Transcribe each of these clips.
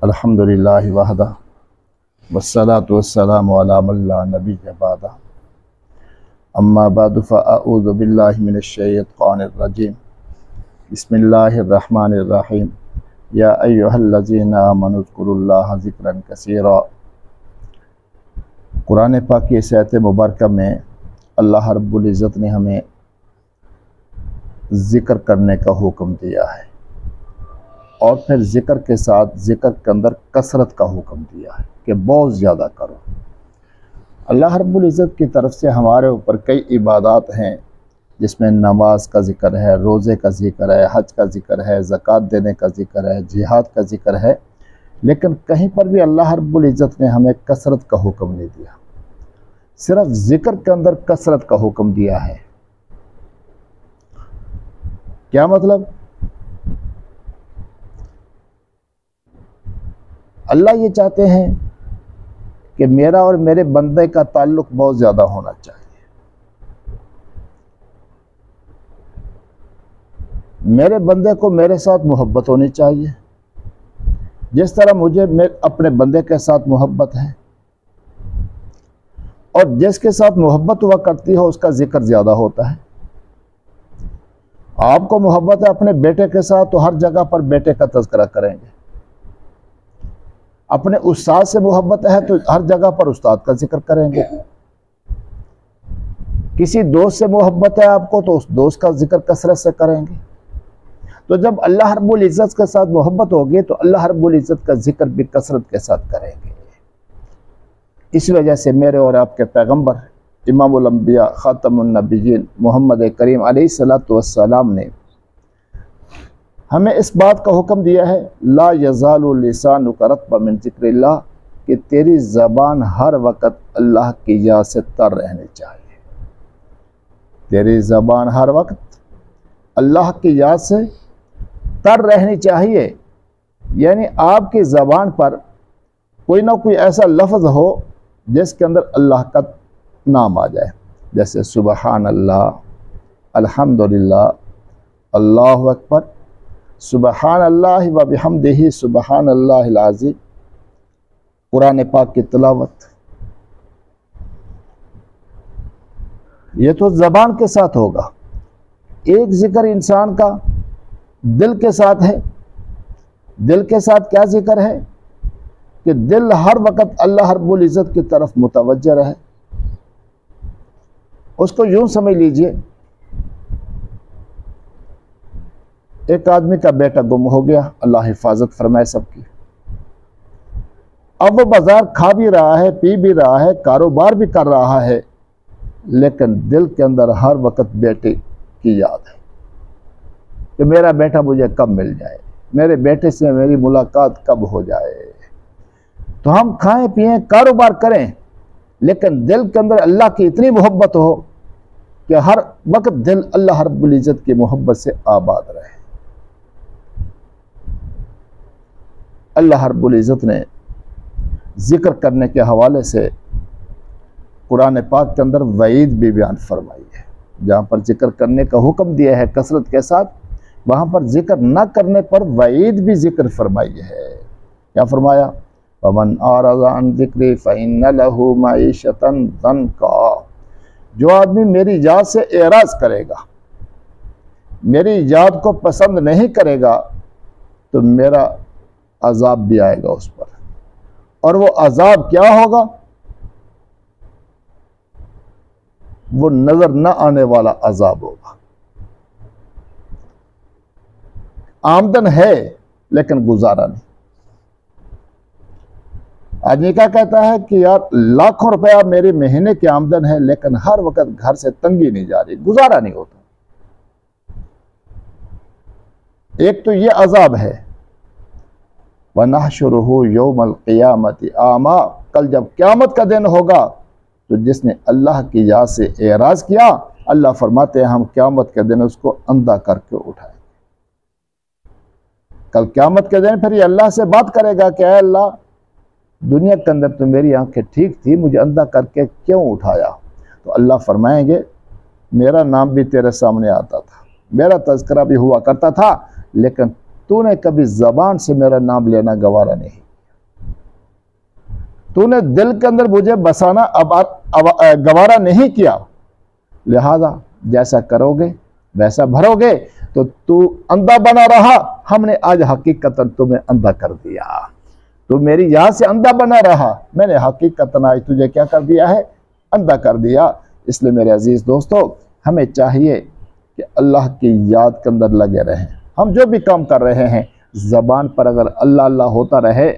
अल्हम्दुलिल्लाहि वहदा वस्सलातु वस्सलामु अला मन ला नबिय्य बअदा अम्मा बअदु फ़अऊज़ु बिल्लाहि मिनश शैतानिर रजीम बिस्मिल्लाहिर रहमानिर रहीम या अय्युहल्लज़ीना आमनु ज़्कुरुल्लाह ज़िक्रन कसीरा। कुरान पाक की इस आयत मुबारक में अल्लाह रब्बुल इज़्ज़त ने हमें ज़िक्र करने का हुक्म दिया है और फिर ज़िक्र के साथ ज़िक्र के अंदर कसरत का हुक्म दिया है कि बहुत ज़्यादा करो। अल्लाह रब्बुल इज़्ज़त की तरफ से हमारे ऊपर कई इबादत हैं जिसमें नमाज का ज़िक्र है, रोज़े का ज़िक्र है, हज का ज़िक्र है, ज़कात देने का ज़िक्र है, जिहाद का ज़िक्र है, लेकिन कहीं पर भी अल्लाह रब्बुल इज़्ज़त ने हमें कसरत का हुक्म नहीं दिया। सिर्फ ज़िक्र के अंदर कसरत का हुक्म दिया है। क्या मतलब? अल्लाह ये चाहते हैं कि मेरा और मेरे बंदे का ताल्लुक बहुत ज़्यादा होना चाहिए। मेरे बंदे को मेरे साथ मोहब्बत होनी चाहिए, जिस तरह मुझे अपने बंदे के साथ मोहब्बत है, और जिसके साथ मोहब्बत हुआ करती हो उसका जिक्र ज़्यादा होता है। आपको मोहब्बत है अपने बेटे के साथ तो हर जगह पर बेटे का तज़किरा करेंगे। अपने उस्ताद से मोहब्बत है तो हर जगह पर उस्ताद का जिक्र करेंगे। किसी दोस्त से मोहब्बत है आपको तो उस दोस्त का जिक्र कसरत से करेंगे। तो जब अल्लाह रब्बुल इज़्ज़त के साथ मोहब्बत होगी तो अल्लाह रब्बुल इज़्ज़त का जिक्र भी कसरत के साथ करेंगे। इस वजह से मेरे और आपके पैगंबर इमामुल अंबिया खातमुन नबिय्यीन मोहम्मद करीम अलैहिस्सलातु वस्सलाम ने हमें इस बात का हुक्म दिया है, ला यज़ालु लिसानुका रत्बम मिन ज़िक्रिल्लाह, कि तेरी ज़बान हर वक़्त अल्लाह की याद से तर रहनी चाहिए। तेरी ज़बान हर वक़्त अल्लाह की याद से तर रहनी चाहिए, यानी आपकी ज़बान पर कोई ना कोई ऐसा लफ्ज़ हो जिसके अंदर अल्लाह का नाम आ जाए, जैसे सुबहान अल्लाह, अल्हम्दुलिल्लाह, अल्लाहु अकबर, सुबहान अल्लाह व बिहम्दिही सुबहान अल्लाहिल अज़ीम, कुरान पाक की तिलावत। ये तो ज़बान के साथ होगा। एक जिक्र इंसान का दिल के साथ है। दिल के साथ क्या जिक्र है कि दिल हर वक़्त अल्लाह रब्बुल इज़्ज़त की तरफ मुतवज्जह रहे। उसको यूं समझ लीजिए, एक आदमी का बेटा गुम हो गया, अल्लाह हिफाजत फरमाए सबकी। अब वो बाजार खा भी रहा है, पी भी रहा है, कारोबार भी कर रहा है, लेकिन दिल के अंदर हर वक़्त बेटे की याद है कि मेरा बेटा मुझे कब मिल जाए, मेरे बेटे से मेरी मुलाकात कब हो जाए। तो हम खाएं पिएं कारोबार करें, लेकिन दिल के अंदर अल्लाह की इतनी मोहब्बत हो कि हर वक्त दिल अल्लाह रब्बुल इज़्ज़त की मोहब्बत से आबाद रहे। अल्लाह रब्बुल इज़्ज़त ने ज़िक्र करने के हवाले से कुरान पाक के अंदर वईद भी बयान फरमाई है। जहाँ पर जिक्र करने का हुक्म दिया है कसरत के साथ, वहाँ पर जिक्र न करने पर वईद भी जिक्र फरमाई है। क्या फरमाया? वमन आरज़ा अन ज़िक्री फ़इन्न लहू मईशतन ज़न्का, जो आदमी मेरी याद से एराज़ करेगा, मेरी याद को पसंद नहीं करेगा, तो मेरा अज़ाब भी आएगा उस पर। और वो अज़ाब क्या होगा? वो नजर न आने वाला अज़ाब होगा। आमदन है लेकिन गुजारा नहीं। आदमी क्या कहता है कि यार लाखों रुपया मेरी महीने की आमदन है, लेकिन हर वक्त घर से तंगी नहीं जा रही, गुजारा नहीं होता। एक तो ये अज़ाब है। वनहशुरुहु यौमल क़ियामति आमा, कल जब क़यामत का दिन होगा तो जिसने अल्लाह की याद से एराज़ किया, अल्लाह फरमाते हैं हम क़यामत के दिन उसको अंधा करके उठाएंगे। कल क़यामत के दिन फिर ये अल्लाह से बात करेगा कि ऐ अल्लाह, दुनिया के अंदर तो मेरी आंखें ठीक थी, मुझे अंधा करके क्यों उठाया? तो अल्लाह फरमाएंगे मेरा नाम भी तेरे सामने आता था, मेरा तज़किरा भी हुआ करता था, लेकिन तूने कभी ज़बान से मेरा नाम लेना गवारा नहीं किया। तूने दिल के अंदर मुझे बसाना गवारा नहीं किया, लिहाजा जैसा करोगे वैसा भरोगे। तो तू अंधा बना रहा, हमने आज हकीकतन तुम्हें अंधा कर दिया। तू मेरी याद से अंधा बना रहा, मैंने हकीकतन आज तुझे क्या कर दिया है, अंधा कर दिया। इसलिए मेरे अजीज दोस्तों, हमें चाहिए कि अल्लाह की याद के अंदर लगे रहें। हम जो भी काम कर रहे हैं, ज़बान पर अगर अल्लाह अल्लाह होता रहे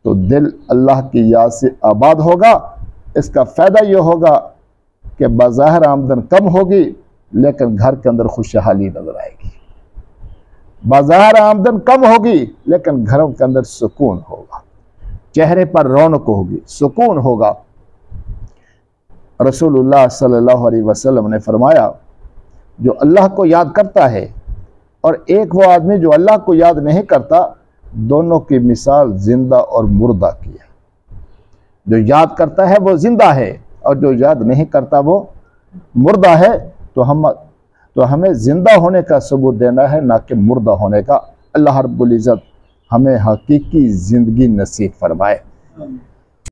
तो दिल अल्लाह की याद से आबाद होगा। इसका फ़ायदा ये होगा कि बाज़ाहिर आमदन कम होगी लेकिन घर के अंदर खुशहाली नजर आएगी। बाज़ाहिर आमदन कम होगी लेकिन घरों के अंदर सुकून होगा, चेहरे पर रौनक होगी, सुकून होगा। रसूलुल्लाह सल्लल्लाहु अलैहि वसल्लम ने फरमाया, जो अल्लाह को याद करता है और एक वो आदमी जो अल्लाह को याद नहीं करता, दोनों की मिसाल जिंदा और मुर्दा की है। जो याद करता है वो जिंदा है और जो याद नहीं करता वो मुर्दा है। तो हमें जिंदा होने का सबूत देना है, ना कि मुर्दा होने का। अल्लाह रब्बुल इज़्ज़त हमें हकीकी ज़िंदगी नसीब फरमाए।